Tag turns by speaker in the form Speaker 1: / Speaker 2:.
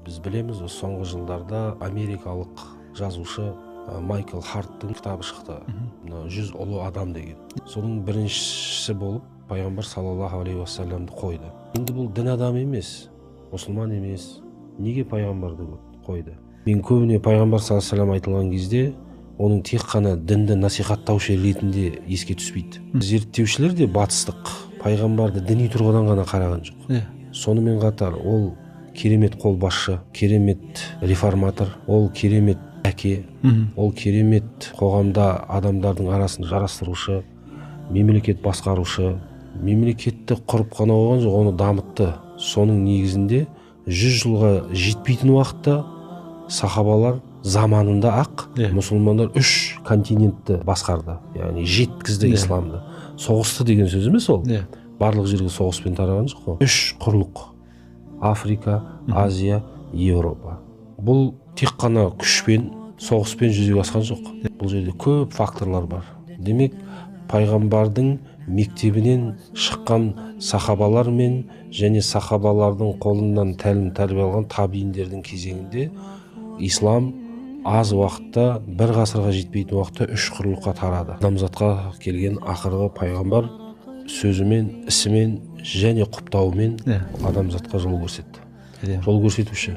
Speaker 1: Біз білеміз, соңғы жылдарда америкалық жазушы Майкл Харттың кітабы шықты. 100 ұлы адам деген. Соның біріншісі болып пайғамбар саллаллаху алейхи уассаламды қойды. Енді бұл дін адамы емес, мұсылман емес. Неге пайғамбарды қойды? Мен көбіне пайғамбар саллаллаху алейхи уассалам айтылған кезде оның тек қана дінді насихаттаушы ретінде еске түспейді. Зерттеушілер де батыстық пайғамбарды діни тұрғыдан ғана қараған жоқ. Сонымен қатар ол керемет қолбасшы, керемет реформатор, ол керемет әке, ол керемет қоғамда адамдардың арасын жарастырушы, мемлекет басқарушы, мемлекетті құрып қана қойған жоқ, оны дамытты. Соның негізінде 100 жылға жетпейтін уақытта сахабалар заманында ақ мұсылмандар 3 континентті басқарды, яғни жеткізді исламды. Соғысты деген сөз емес ол. Барлық жерге соғыспен тараған жоқ қой. 3 құрлық: Африка, Азия, Еуропа. Бұл тек қана күшпен, соғыспен жүзеге асқан жоқ. Бұл жерде көп факторлар бар. Демек, пайғамбардың мектебінен шыққан сахабалар мен және сахабалардың қолынан тәлім тәрбие алған табииндердің кезеңінде ислам аз уақытта, бір ғасырға жетпейтін уақытта 3 құрлыққа тарады. Адамзатқа келген ақырғы пайғамбар сөзімен, ісімен және құптауымен адамзатқа жол көрсетті. Жол көрсетуші.